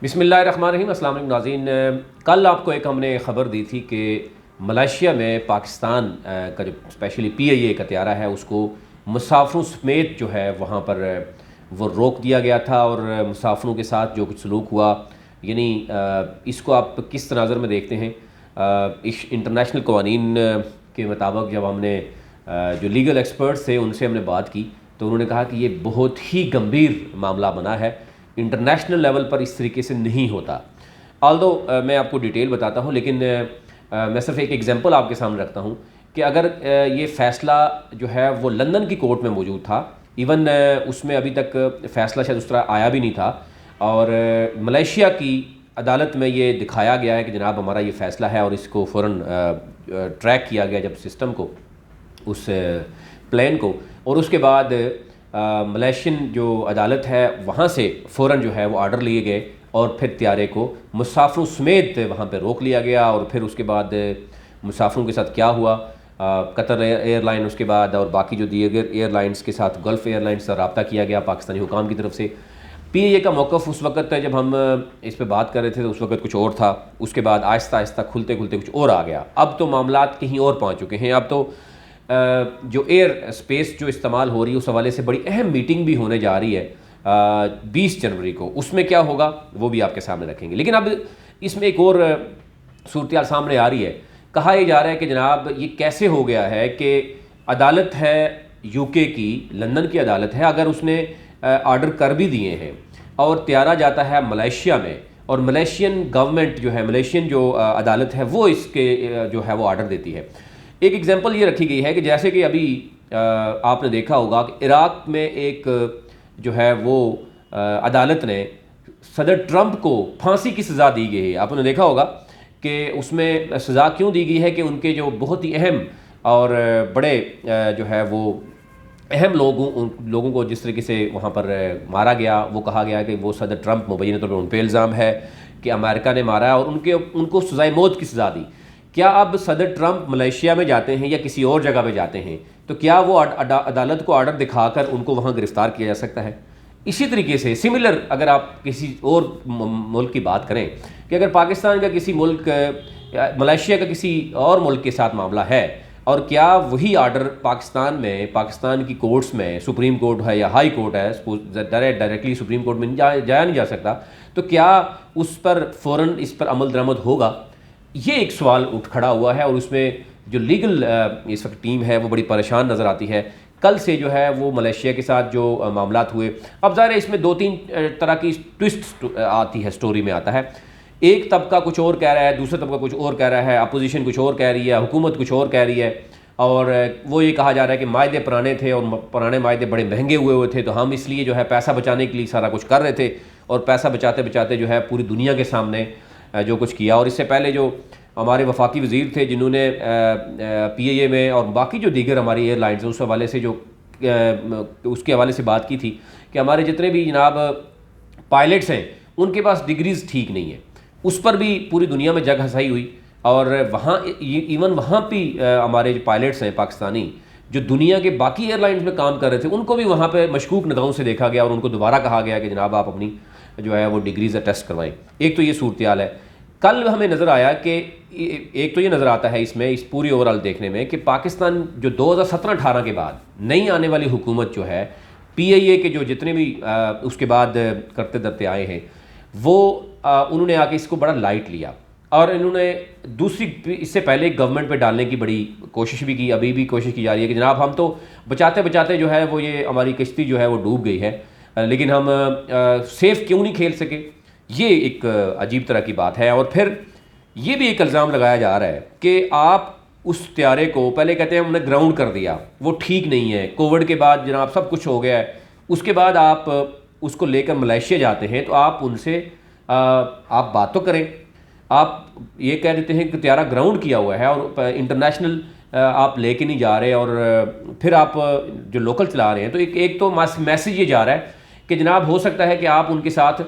बिस्मिल्लाहिर्रहमानिर्रहीम। अस्सलाम वालेकुम नाज़रीन, कल आपको एक हमने ख़बर दी थी कि मलेशिया में पाकिस्तान का जो स्पेशली PIA का त्यारा है उसको मुसाफिरों समेत जो है वहाँ पर वो रोक दिया गया था और मुसाफिरों के साथ जो कुछ सलूक हुआ, यानी इसको आप किस तनाज़र में देखते हैं? इस इंटरनेशनल कवानीन के मुताबिक जब हमने जो लीगल एक्सपर्ट्स थे उनसे हमने बात की तो उन्होंने कहा कि ये बहुत ही गंभीर मामला बना है, इंटरनेशनल लेवल पर इस तरीके से नहीं होता। ऑल्दो मैं आपको डिटेल बताता हूँ, लेकिन मैं सिर्फ एक एग्जांपल आपके सामने रखता हूँ कि अगर ये फ़ैसला जो है वो लंदन की कोर्ट में मौजूद था, इवन उसमें अभी तक फ़ैसला शायद उस तरह आया भी नहीं था, और मलेशिया की अदालत में ये दिखाया गया है कि जनाब हमारा ये फ़ैसला है, और इसको फ़ौरन ट्रैक किया गया जब सिस्टम को, उस प्लान को, और उसके बाद मलेशियन जो अदालत है वहाँ से फ़ौरन जो है वो आर्डर लिए गए और फिर त्यारे को मुसाफिरों समेत वहाँ पे रोक लिया गया। और फिर उसके बाद मुसाफिरों के साथ क्या हुआ, कतर एयरलाइन उसके बाद और बाकी जो दीगर एयरलाइंस के साथ गल्फ़ एयरलाइंस से रब्ता किया गया पाकिस्तानी हुकाम की तरफ से। PIA का मौक़िफ़ उस वक्त जब हम इस पर बात कर रहे थे तो उस वक्त कुछ और था, उसके बाद आहिस्ता आहिस्ता खुलते खुलते कुछ और आ गया। अब तो मामलात कहीं और पहुँच चुके हैं। अब तो जो एयर स्पेस जो इस्तेमाल हो रही है उस हवाले से बड़ी अहम मीटिंग भी होने जा रही है 20 जनवरी को। उसमें क्या होगा वो भी आपके सामने रखेंगे। लेकिन अब इसमें एक और सूरत सामने आ रही है। कहा यह जा रहा है कि जनाब ये कैसे हो गया है कि अदालत है UK की, लंदन की अदालत है, अगर उसने आर्डर कर भी दिए हैं और त्यारा जाता है मलेशिया में, और मलेशियन गवर्नमेंट जो है, मलेशियन जो अदालत है वो इसके जो है वो आर्डर देती है। एक एग्जांपल ये रखी गई है कि जैसे कि अभी आपने देखा होगा कि इराक में एक जो है वो अदालत ने सदर ट्रंप को फांसी की सज़ा दी गई है। आपने देखा होगा कि उसमें सज़ा क्यों दी गई है कि उनके जो बहुत ही अहम और बड़े जो है वो अहम लोगों को जिस तरीके से वहाँ पर मारा गया, वो कहा गया कि वो सदर ट्रंप मुबैन तौर पर उन पर इल्ज़ाम है कि अमेरिका ने मारा है और उनको सज़ाए मौत की सज़ा दी। क्या अब सदर ट्रंप मलेशिया में जाते हैं या किसी और जगह पे जाते हैं तो क्या वो अदालत को आर्डर दिखाकर उनको वहाँ गिरफ़्तार किया जा सकता है? इसी तरीके से सिमिलर अगर आप किसी और मुल्क की बात करें कि अगर पाकिस्तान का किसी मुल्क मलेशिया का किसी और मुल्क के साथ मामला है, और क्या वही आर्डर पाकिस्तान में, पाकिस्तान की कोर्ट्स में, सुप्रीम कोर्ट है या हाई कोर्ट है, डायरेक्टली सुप्रीम कोर्ट में जाया नहीं जा सकता, तो क्या उस पर फ़ौरन इस पर अमल दरामद होगा? ये एक सवाल उठ खड़ा हुआ है और उसमें जो लीगल इस वक्त टीम है वो बड़ी परेशान नज़र आती है। कल से जो है वो मलेशिया के साथ जो मामलात हुए, अब ज़ाहिर है इसमें 2-3 तरह की ट्विस्ट आती है, स्टोरी में आता है। एक तबका कुछ और कह रहा है, दूसरा तबका कुछ और कह रहा है, अपोजिशन कुछ और कह रही है, हुकूमत कुछ और कह रही है, और वो ये कहा जा रहा है कि मायदे पुराने थे और पुराने मायदे बड़े महंगे हुए थे, तो हम इसलिए जो है पैसा बचाने के लिए सारा कुछ कर रहे थे, और पैसा बचाते बचाते जो है पूरी दुनिया के सामने जो कुछ किया। और इससे पहले जो हमारे वफाकी वज़ीर थे जिन्होंने PIA में और बाकी जो दीगर हमारी एयरलाइंस हैं उस हवाले से जो उसके हवाले से बात की थी कि हमारे जितने भी जनाब पायलट्स हैं उनके पास डिग्रीज़ ठीक नहीं है, उस पर भी पूरी दुनिया में जग हंसाई हुई। और वहाँ इवन वहाँ भी हमारे जो पायलट्स हैं पाकिस्तानी जो दुनिया के बाकी एयरलाइंस में काम कर रहे थे उनको भी वहाँ पे मशकूक निगाहों से देखा गया और उनको दोबारा कहा गया कि जनाब आप अपनी जो है वो डिग्रीज़ टेस्ट करवाएं। एक तो ये सूरत हाल है। कल हमें नज़र आया कि एक तो ये नज़र आता है इसमें, इस पूरी ओवरऑल देखने में, कि पाकिस्तान जो 2017-18 के बाद नई आने वाली हुकूमत जो है, PIA के जो जितने भी उसके बाद करते धरते आए हैं वो उन्होंने आके इसको बड़ा लाइट लिया और इन्होंने दूसरी इससे पहले गवर्नमेंट पे डालने की बड़ी कोशिश भी की, अभी भी कोशिश की जा रही है कि जनाब हम तो बचाते बचाते जो है वो ये हमारी किश्ती जो है वो डूब गई है, लेकिन हम सेफ क्यों नहीं खेल सके। ये एक अजीब तरह की बात है। और फिर ये भी एक इल्ज़ाम लगाया जा रहा है कि आप उस त्यारे को पहले कहते हैं हमने ग्राउंड कर दिया, वो ठीक नहीं है, कोविड के बाद जनाब सब कुछ हो गया है, उसके बाद आप उसको लेकर मलेशिया जाते हैं तो आप उनसे आप बात तो करें। आप ये कह देते हैं कि त्यारा ग्राउंड किया हुआ है और इंटरनेशनल आप लेके नहीं जा रहे, और फिर आप जो लोकल चला रहे हैं, तो एक तो मैसेज ये जा रहा है कि जनाब हो सकता है कि आप उनके साथ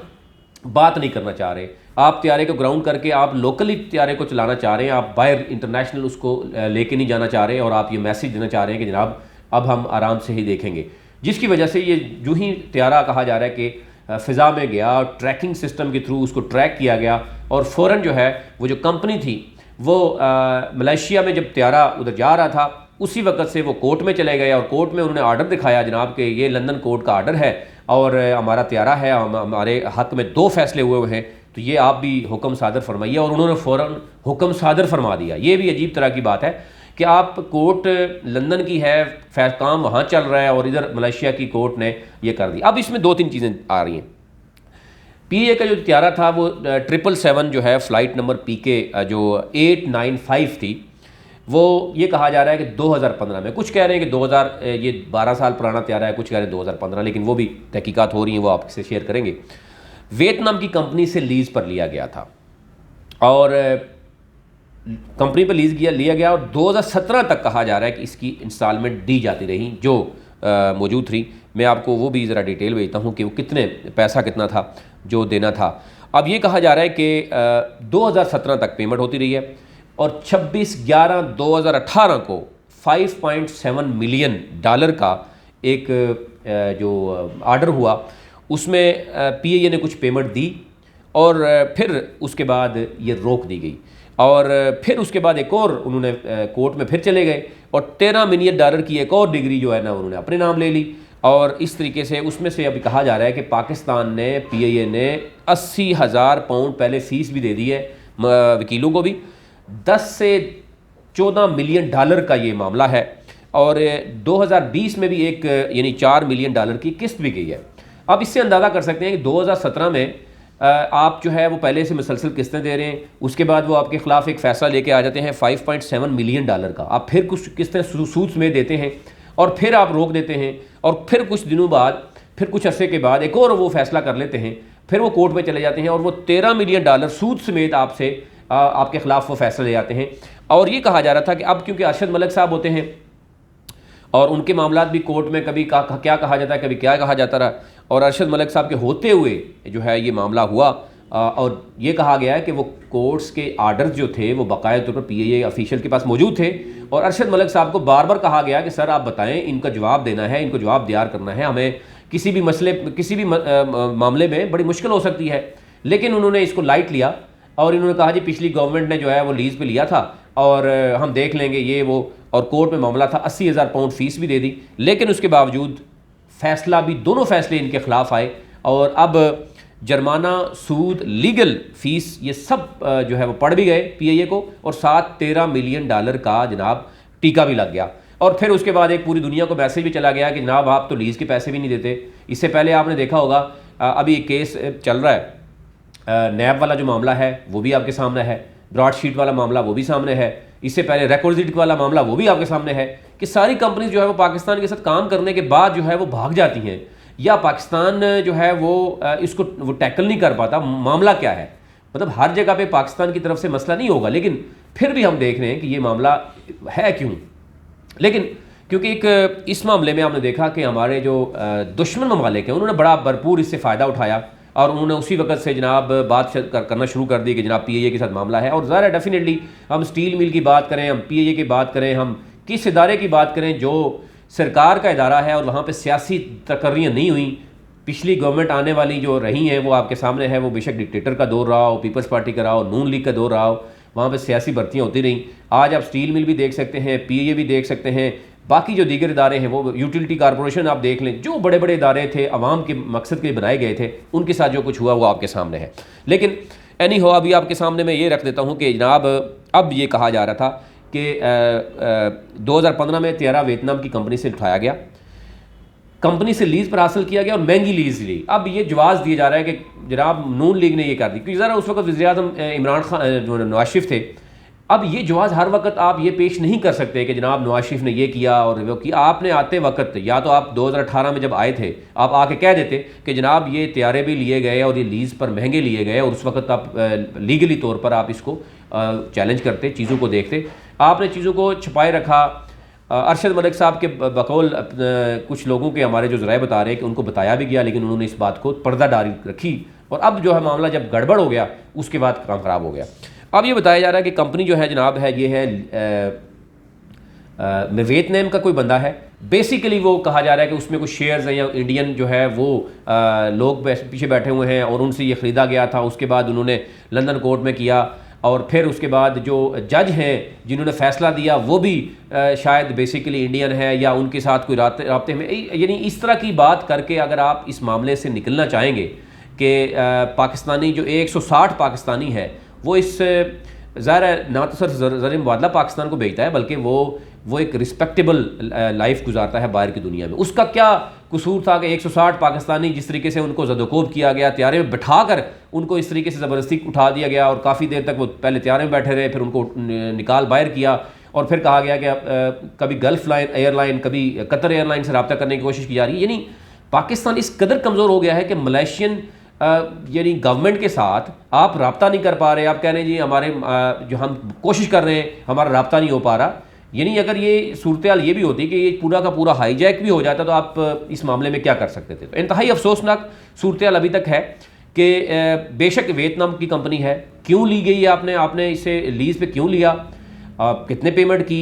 बात नहीं करना चाह रहे, आप त्यारे को ग्राउंड करके आप लोकली त्यारे को चलाना चाह रहे हैं, आप बाहर इंटरनेशनल उसको लेके नहीं जाना चाह रहे, और आप ये मैसेज देना चाह रहे हैं कि जनाब अब हम आराम से ही देखेंगे, जिसकी वजह से ये जो ही त्यारा कहा जा रहा है कि फ़िज़ा में गया, ट्रैकिंग सिस्टम के थ्रू उसको ट्रैक किया गया और फ़ौरन जो है वो जो कंपनी थी वो मलेशिया में जब त्यारा उधर जा रहा था उसी वक्त से वो कोर्ट में चले गए और कोर्ट में उन्होंने आर्डर दिखाया जनाब कि ये लंदन कोर्ट का आर्डर है और हमारा त्यारा है, हमारे हक़ में 2 फैसले हुए हैं, तो ये आप भी हुक्म सादर फरमाइए। और उन्होंने फ़ौरन हुक्म सादर फरमा दिया। ये भी अजीब तरह की बात है कि आप कोर्ट लंदन की है, काम वहाँ चल रहा है और इधर मलेशिया की कोर्ट ने ये कर दी। अब इसमें 2-3 चीज़ें आ रही हैं। PAA का जो त्यारा था वो 777 जो है फ़्लाइट नंबर PK जो 895 थी, वो ये कहा जा रहा है कि 2015 में, कुछ कह रहे हैं कि 2000, ये 12 साल पुराना त्यारा है, कुछ कह रहे हैं 2015, लेकिन वो भी तहकीकात हो रही हैं, वो आपसे शेयर करेंगे। वियतनाम की कंपनी से लीज़ पर लिया गया था और कंपनी पर लिया गया और 2017 तक कहा जा रहा है कि इसकी इंस्टॉलमेंट दी जाती रही जो मौजूद थी। मैं आपको वो भी ज़रा डिटेल भेजता हूँ कि वो पैसा कितना था जो देना था। अब ये कहा जा रहा है कि 2017 तक पेमेंट होती रही है और 26/11/2018 को $5.7 मिलियन का एक जो आर्डर हुआ उसमें PAA ने कुछ पेमेंट दी और फिर उसके बाद ये रोक दी गई और फिर उसके बाद एक और उन्होंने कोर्ट में फिर चले गए और $13 मिलियन की एक और डिग्री जो है ना उन्होंने अपने नाम ले ली। और इस तरीके से उसमें से अभी कहा जा रहा है कि पाकिस्तान ने, PAA ने 80,000 पाउंड पहले फ़ीस भी दे दी है वकीलों को भी। 10 से 14 मिलियन डॉलर का ये मामला है और 2020 में भी एक यानी $4 मिलियन की किस्त भी गई है। अब इससे अंदाज़ा कर सकते हैं कि 2017 में आप जो है वो पहले से मुसलसल किस्तें दे रहे हैं, उसके बाद वो आपके ख़िलाफ़ एक फ़ैसला लेके आ जाते हैं $5.7 मिलियन का, आप फिर कुछ किस्तें सूद में देते हैं और फिर आप रोक देते हैं और फिर कुछ दिनों बाद, फिर कुछ अरसे के बाद एक और वो फ़ैसला कर लेते हैं, फिर वो कोर्ट में चले जाते हैं और वो $13 मिलियन सूद समेत आपसे आपके ख़िलाफ़ वो फ़ैसला ले जाते हैं। और ये कहा जा रहा था कि अब क्योंकि अरशद मलिक साहब होते हैं और उनके मामला भी कोर्ट में कभी क्या कहा जाता है, कभी क्या कहा जाता रहा, और अरशद मलिक साहब के होते हुए जो है ये मामला हुआ और ये कहा गया है कि वो कोर्ट्स के आर्डर्स जो थे वो बाकायदा तौर पर PAA ऑफिशियल के पास मौजूद थे और अरशद मलिक साहब को बार बार कहा गया कि सर आप बताएं, इनका जवाब देना है, इनको जवाब तैयार करना है, हमें किसी भी मामले में बड़ी मुश्किल हो सकती है। लेकिन उन्होंने इसको लाइट लिया और इन्होंने कहा जी पिछली गवर्नमेंट ने जो है वो लीज़ पे लिया था और हम देख लेंगे ये वो, और कोर्ट में मामला था, 80,000 पाउंड फ़ीस भी दे दी। लेकिन उसके बावजूद फ़ैसला भी, दोनों फ़ैसले इनके ख़िलाफ़ आए और अब जुर्माना, सूद, लीगल फ़ीस ये सब जो है वो पड़ भी गए PAA को और साथ $13 मिलियन का जनाब टीका भी लग गया। और फिर उसके बाद एक पूरी दुनिया को मैसेज भी चला गया कि जनाब आप तो लीज़ के पैसे भी नहीं देते। इससे पहले आपने देखा होगा अभी एक केस चल रहा है, नैब वाला जो मामला है वो भी आपके सामने है, ब्रॉडशीट वाला मामला वो भी सामने है, इससे पहले रिक्विजिट वाला मामला वो भी आपके सामने है कि सारी कंपनीज जो है वो पाकिस्तान के साथ काम करने के बाद जो है वो भाग जाती हैं या पाकिस्तान जो है वो इसको वो टैकल नहीं कर पाता। मामला क्या है, मतलब हर जगह पे पाकिस्तान की तरफ से मसला नहीं होगा, लेकिन फिर भी हम देख रहे हैं कि ये मामला है क्यों। लेकिन क्योंकि एक इस मामले में आपने देखा कि हमारे जो दुश्मन ममालिक हैं उन्होंने बड़ा भरपूर इससे फ़ायदा उठाया और उन्होंने उसी वक्त से जनाब बात करना शुरू कर दी कि जनाब PAA के साथ मामला है। और ज़ाहिर डेफिनेटली हम स्टील मिल की बात करें, हम PAA की बात करें, हम किस इदारे की बात करें जो सरकार का इदारा है और वहाँ पे सियासी तकर्रियाँ नहीं हुई। पिछली गवर्नमेंट आने वाली जो रही हैं वो आपके सामने है, वो बेशक डिक्टेटर का दौर रहा हो, पीपल्स पार्टी का रहा हो, नून लीग का दौर रहा हो, वहाँ पे सियासी भर्तियाँ होती रहीं। आज आप स्टील मिल भी देख सकते हैं, PAA भी देख सकते हैं, बाकी जो दीगर इदारे हैं वो यूटिलिटी कॉरपोरेशन आप देख लें, जो बड़े बड़े इदारे थे अवाम के मकसद के लिए बनाए गए थे, उनके साथ जो कुछ हुआ वो आपके सामने है। लेकिन एनी हो, अभी आपके सामने मैं ये रख देता हूँ कि जनाब अब ये कहा जा रहा था कि 2015 में त्यारा वियतनाम की कंपनी से उठाया गया, कंपनी से लीज़ पर हासिल किया गया और महंगी लीज़ ली। अब ये जवाज़ दिया जा रहा है कि जनाब नून लीग ने ये कर दी, क्योंकि ज़रा उस वक्त वज़ीर-ए-आज़म इमरान खान जो नवाज शरीफ थे। अब ये जवाज़ हर वक्त आप ये पेश नहीं कर सकते कि जनाब नवाज शरीफ ने ये किया और वो किया। आपने आते वक्त, या तो आप 2018 में जब आए थे आप आके कह देते कि जनाब ये त्यारे भी लिए गए और ये लीज़ पर महंगे लिए गए और उस वक्त आप लीगली तौर पर आप इसको चैलेंज करते, चीज़ों को देखते। आपने चीज़ों को छुपाए रखा। अरशद मलिक साहब के बकौल कुछ लोगों के, हमारे जो ज़राए बता रहे हैं कि उनको बताया भी गया, लेकिन उन्होंने इस बात को पर्दादारी रखी और अब जो है मामला जब गड़बड़ हो गया उसके बाद काम ख़राब हो गया। अब ये बताया जा रहा है कि कंपनी जो है जनाब है ये है वियतनाम का कोई बंदा है। बेसिकली वो कहा जा रहा है कि उसमें कुछ शेयर्स हैं या इंडियन जो है वो लोग पीछे बैठे हुए हैं और उनसे ये ख़रीदा गया था। उसके बाद उन्होंने लंदन कोर्ट में किया और फिर उसके बाद जो जज हैं जिन्होंने फ़ैसला दिया वो भी शायद बेसिकली इंडियन है या उनके साथ कोई राब्ते में, यानी इस तरह की बात करके अगर आप इस मामले से निकलना चाहेंगे कि पाकिस्तानी जो 160 पाकिस्तानी है वो इस ज़ाहिर है ना तो सर ज़र मुबादला पाकिस्तान को भेजता है बल्कि वो एक रिस्पेक्टेबल लाइफ गुजारता है बाहर की दुनिया में। उसका क्या कसूर था कि 160 पाकिस्तानी जिस तरीके से उनको ज़दोकोब किया गया, त्यारे में बैठा कर उनको इस तरीके से ज़बरदस्ती उठा दिया गया और काफ़ी देर तक वो पहले त्यारे में बैठे रहे, फिर उनको निकाल बाहर किया और फिर कहा गया कि कभी गल्फ एयरलाइन कभी कतर एयरलाइन से रब्ता करने की कोशिश की जा रही है। यानी पाकिस्तान इस कदर कमज़ोर हो गया है कि मलेशियन यानी गवर्नमेंट के साथ आप रब्ता नहीं कर पा रहे। आप कह रहे हैं जी हमारे जो हम कोशिश कर रहे हैं हमारा रब्ता नहीं हो पा रहा। यानी अगर ये सूरत हाल ये भी होती कि ये पूरा का पूरा हाईजैक भी हो जाता तो आप इस मामले में क्या कर सकते थे। तो इंतहाई अफसोसनाक सूरत हाल अभी तक है कि बेशक वियतनाम की कंपनी है, क्यों ली गई है आपने इसे लीज़ पे क्यों लिया, कितने पेमेंट की,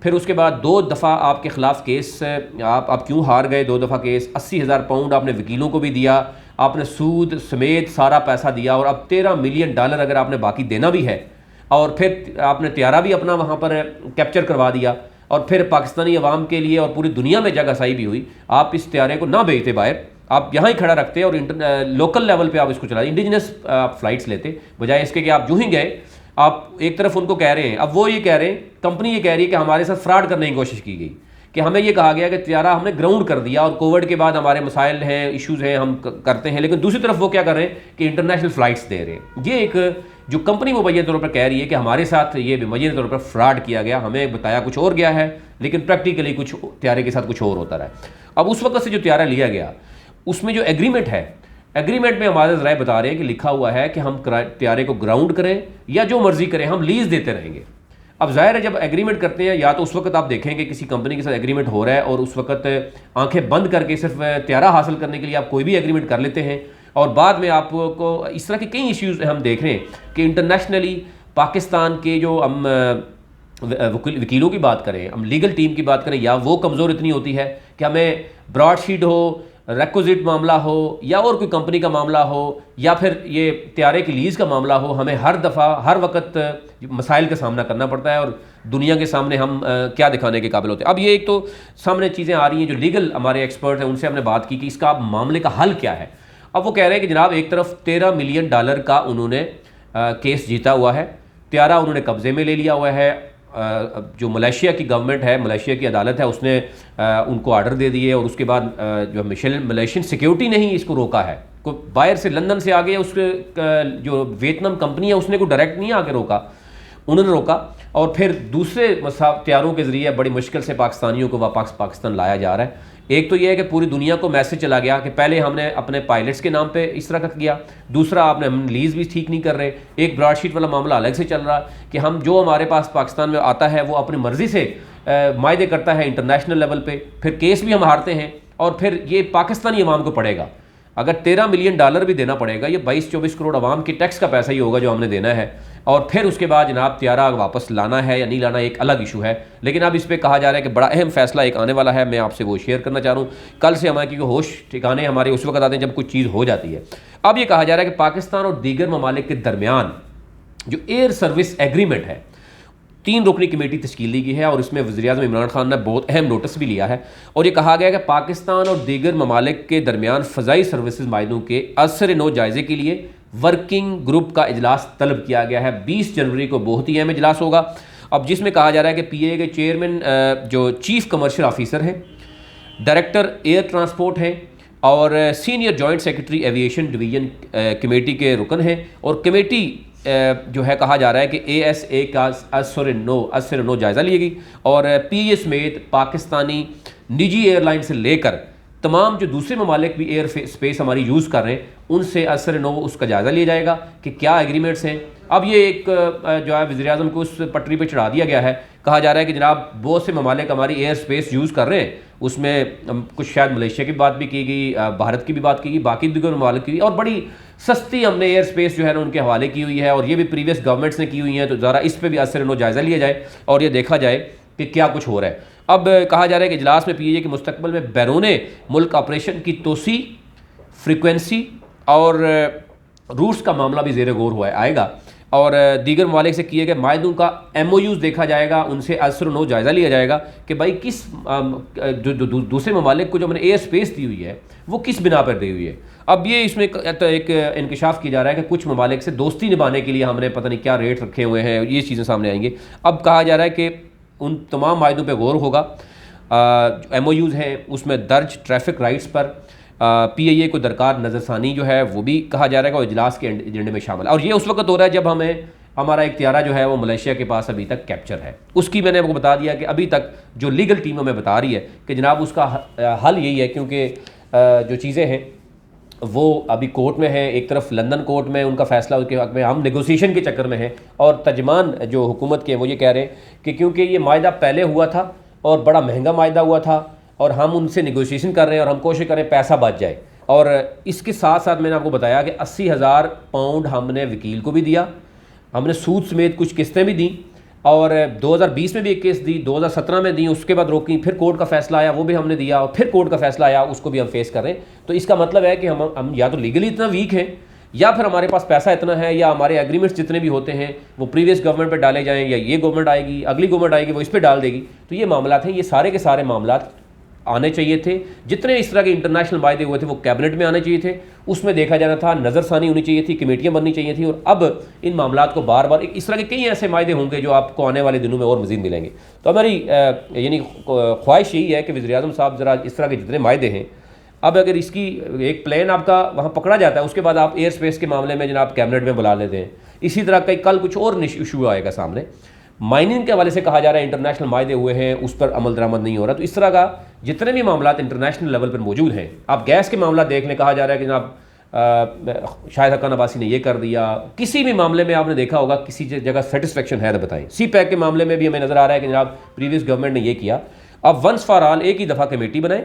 फिर उसके बाद 2 दफ़ा आपके ख़िलाफ़ केस आप क्यों हार गए, 2 दफ़ा केस, 80,000 पाउंड आपने वकीलों को भी दिया, आपने सूद समेत सारा पैसा दिया और अब $13 मिलियन अगर आपने बाकी देना भी है और फिर आपने त्यारा भी अपना वहाँ पर कैप्चर करवा दिया और फिर पाकिस्तानी अवाम के लिए और पूरी दुनिया में जगहसाई भी हुई। आप इस त्यारे को ना भेजते बाहर, आप यहाँ ही खड़ा रखते और लोकल लेवल पे आप इसको चला इंडिजिनस आप फ्लाइट्स लेते, बजाय इसके कि आप जो ही गए आप एक तरफ उनको कह रहे हैं, अब वो ये कह रहे हैं, कंपनी ये कह रही है कि हमारे साथ फ्रॉड करने की कोशिश की गई, कि हमें ये कहा गया कि त्यारा हमने ग्राउंड कर दिया और कोविड के बाद हमारे मसाइल हैं, इश्यूज़ हैं, हम करते हैं। लेकिन दूसरी तरफ वो क्या कर रहे हैं कि इंटरनेशनल फ़्लाइट्स दे रहे हैं। ये एक जो कंपनी मुबैन तौर पर कह रही है कि हमारे साथ ये मुबैन तौर पर फ्रॉड किया गया, हमें बताया कुछ और गया है लेकिन प्रैक्टिकली कुछ त्यारे के साथ कुछ और होता रहा है। अब उस वक्त से जो त्यारा लिया गया उसमें जो एग्रीमेंट है, एग्रीमेंट में हमारे ज़राए बता रहे हैं कि लिखा हुआ है कि हम त्यारे को ग्राउंड करें या जो मर्जी करें, हम लीज़ देते रहेंगे। अब ज़ाहिर है जब एग्रीमेंट करते हैं या तो उस वक्त आप देखेंगे किसी कंपनी के साथ एग्रीमेंट हो रहा है और उस वक्त आंखें बंद करके सिर्फ त्यारा हासिल करने के लिए आप कोई भी एग्रीमेंट कर लेते हैं और बाद में आपको इस तरह के कई इश्यूज़ हम देख रहे हैं कि इंटरनेशनली पाकिस्तान के जो हम वकीलों की बात करें, हम लीगल टीम की बात करें, या वो कमज़ोर इतनी होती है कि हमें ब्रॉडशीट हो, रेक्विजिट मामला हो या और कोई कंपनी का मामला हो या फिर ये त्यारे की लीज़ का मामला हो, हमें हर दफ़ा हर वक्त मसाइल का सामना करना पड़ता है और दुनिया के सामने हम क्या दिखाने के काबिल होते हैं। अब ये एक तो सामने चीज़ें आ रही हैं, जो लीगल हमारे एक्सपर्ट हैं उनसे हमने बात की कि इसका मामले का हल क्या है। अब वो कह रहे हैं कि जनाब एक तरफ $13 मिलियन का उन्होंने केस जीता हुआ है, त्यारा उन्होंने कब्ज़े में ले लिया हुआ है। जो मलेशिया की गवर्नमेंट है, मलेशिया की अदालत है, उसने उनको आर्डर दे दिए और उसके बाद जो मलेशियन सिक्योरिटी ने ही इसको रोका है। कोई बाहर से लंदन से आ गया, उसके जो वियतनाम कंपनी है उसने कोई डायरेक्ट नहीं आके रोका, उन्होंने रोका और फिर दूसरे त्यारों के ज़रिए बड़ी मुश्किल से पाकिस्तानियों को वापस पाकिस्तान लाया जा रहा है। एक तो ये है कि पूरी दुनिया को मैसेज चला गया कि पहले हमने अपने पायलट्स के नाम पे इस तरह का किया, दूसरा आपने हम लीज़ भी ठीक नहीं कर रहे, एक ब्रॉडशीट वाला मामला अलग से चल रहा कि हम जो हमारे पास पाकिस्तान में आता है वो अपनी मर्ज़ी से मायदे करता है इंटरनेशनल लेवल पे, फिर केस भी हम हारते हैं और फिर ये पाकिस्तानी अवाम को पड़ेगा। अगर $13 मिलियन भी देना पड़ेगा, ये 22-24 करोड़ अवाम की टैक्स का पैसा ही होगा जो हमने देना है और फिर उसके बाद जनाब त्यारा वापस लाना है या नहीं लाना एक अलग इशू है। लेकिन अब इस पर कहा जा रहा है कि बड़ा अहम फैसला एक आने वाला है, मैं आपसे वो शेयर करना चाह रहा हूँ। कल से हमारे क्योंकि होश ठिकाने हमारे उस वक्त आते हैं जब कुछ चीज़ हो जाती है। अब ये कहा जा रहा है कि पाकिस्तान और दीगर ममालिक के दरमियान जो एयर सर्विस एग्रीमेंट है, 3 रुकनी कमेटी तश्कील दी गई है और इसमें वज़ीर-ए-आज़म इमरान खान ने बहुत अहम नोटिस भी लिया है और ये कहा गया कि पाकिस्तान और दीगर ममालिक के दरमियान फ़ज़ाई सर्विसेज माहिरों के असर नो जायज़े के लिए वर्किंग ग्रुप का इजलास तलब किया गया है। 20 जनवरी को बहुत ही अहम इजलास होगा। अब जिसमें कहा जा रहा है कि PAA के चेयरमैन जो चीफ कमर्शियल ऑफिसर हैं, डायरेक्टर एयर ट्रांसपोर्ट हैं और senior joint secretary aviation division committee के रुकन हैं और कमेटी जो है कहा जा रहा है कि ASA का असर नो जायज़ा ली गई और PAA समेत पाकिस्तानी निजी एयरलाइन से लेकर तमाम जो दूसरे ममालिक भी एयर स्पेस हमारी यूज़ कर रहे हैं उनसे असर नो उसका जायज़ा लिया जाएगा कि क्या एग्रीमेंट्स हैं। अब ये एक जो है वज़ीर-ए-आज़म को उस पटरी पे चढ़ा दिया गया है। कहा जा रहा है कि जनाब बहुत से ममालिक हमारी एयर स्पेस यूज़ कर रहे हैं, उसमें कुछ शायद मलेशिया की बात भी की गई, भारत की भी बात की गई, बाकी दीगर ममालिक की, और बड़ी सस्ती हमने एयर स्पेस जो है ना उनके हवाले की हुई है और ये भी प्रीवियस गवर्नमेंट्स ने की हुई हैं। तो ज़रा इस पर भी असर नो जायज़ा लिया जाए और ये देखा जाए कि क्या कुछ हो रहा है। अब कहा जा रहा है कि इजलास में PIA के मुस्तकबिल में बैरून मुल्क ऑपरेशन की तोसी, फ्रीक्वेंसी और रूट्स का मामला भी ज़ेर गौर हुआ है आएगा, और दीगर ममालिक से किए गए माहदों का MOUs देखा जाएगा, उनसे असर नो जायज़ा लिया जाएगा कि भाई किस जो दूसरे ममालिक को जो मैंने एयर स्पेस दी हुई है वो किस बिना पर दी हुई है। अब ये इसमें एक इंकशाफ किया जा रहा है कि कुछ ममालिक से दोस्ती निभाने के लिए हमने पता नहीं क्या रेट रखे हुए हैं, ये चीज़ें सामने आएंगी। अब कहा जा रहा है कि उन तमाम माहदों पर गौर होगा, MOUs हैं उसमें दर्ज ट्रैफिक राइट्स पर PIA को दरकार नज़रसानी जो है वो भी कहा जा रहा है कि वो इजलास के एजेंडे में शामिल है। और ये उस वक्त हो रहा है जब हमारा एक त्यारा जो है वो मलेशिया के पास अभी तक कैप्चर है। उसकी मैंने आपको बता दिया कि अभी तक जो लीगल टीम हमें बता रही है कि जनाब उसका हल यही है, क्योंकि जो चीज़ें हैं वो अभी कोर्ट में है, एक तरफ लंदन कोर्ट में उनका फैसला उसके हक़ में, हम नेगोशिएशन के चक्कर में हैं, और तर्जमान जो हुकूमत के वो ये कह रहे हैं कि क्योंकि ये मायदा पहले हुआ था और बड़ा महंगा मायदा हुआ था और हम उनसे नेगोशिएशन कर रहे हैं और हम कोशिश करें पैसा बच जाए। और इसके साथ साथ मैंने आपको बताया कि 80,000 पाउंड हमने वकील को भी दिया, हमने सूद समेत कुछ किस्तें भी दी, और 2020 में भी एक केस दी, 2017 में दी, उसके बाद रोकी, फिर कोर्ट का फैसला आया वो भी हमने दिया, और फिर कोर्ट का फैसला आया उसको भी हम फेस कर रहे हैं। तो इसका मतलब है कि हम या तो लीगली इतना वीक हैं, या फिर हमारे पास पैसा इतना है, या हमारे एग्रीमेंट्स जितने भी होते हैं वो प्रीवियस गवर्नमेंट पे डाले जाएँ, या ये गवर्नमेंट आएगी, अगली गवर्नमेंट आएगी वो इस पर डाल देगी। तो ये मामला हैं, ये सारे के सारे मामला आने चाहिए थे। जितने इस तरह के इंटरनेशनल वायदे हुए थे वो कैबिनेट में आने चाहिए थे, उसमें देखा जाना था, नज़रसानी होनी चाहिए थी, कमेटियां बननी चाहिए थी। और अब इन मामलात को बार बार इस तरह के कई ऐसे वायदे होंगे जो आपको आने वाले दिनों में और मज़ीद मिलेंगे। तो हमारी यानी ख्वाहिश यही है कि वज़ीर-ए-आज़म साहब ज़रा इस तरह के जितने वायदे हैं, अब अगर इसकी एक प्लान आपका वहाँ पकड़ा जाता है, उसके बाद आप एयर स्पेस के मामले में जनाब कैबिनेट में बुला लेते हैं, इसी तरह कई कल कुछ और इशू आएगा सामने। माइनिंग के हवाले से कहा जा रहा है इंटरनेशनल मायदे हुए हैं, उस पर अमल दरामद नहीं हो रहा। तो इस तरह का जितने भी मामला इंटरनेशनल लेवल पर मौजूद हैं, आप गैस के मामला देख लें, कहा जा रहा है कि जनाब शाहिद हक्कान अब्बासी ने यह कर दिया। किसी भी मामले में आपने देखा होगा किसी जगह सेटिस्फेक्शन है तो बताएं। CPEC के मामले में भी हमें नज़र आ रहा है कि जनाब प्रीवियस गवर्नमेंट ने यह किया। अब वंस फॉर ऑल एक ही दफ़ा कमेटी बनाएं,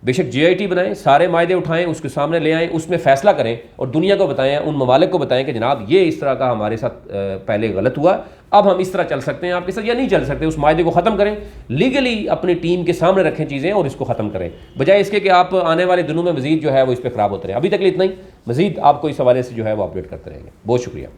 बेशक GIT बनाएं, सारे मायदे उठाएं, उसके सामने ले आएँ, उसमें फ़ैसला करें और दुनिया को बताएं, उन ममालिक को बताएं कि जनाब ये इस तरह का हमारे साथ पहले गलत हुआ, अब हम इस तरह चल सकते हैं आपके साथ या नहीं चल सकते। उस मायदे को ख़त्म करें, लीगली अपनी टीम के सामने रखें चीज़ें और इसको ख़त्म करें, बजाय इसके कि आप आने वाले दिनों में मज़ीद जो है वो इस पर ख़राब होते रहें। अभी तक लिए इतना ही, मज़ीद आपको इस हवाले से जो है वो अपडेट करते रहेंगे। बहुत शुक्रिया।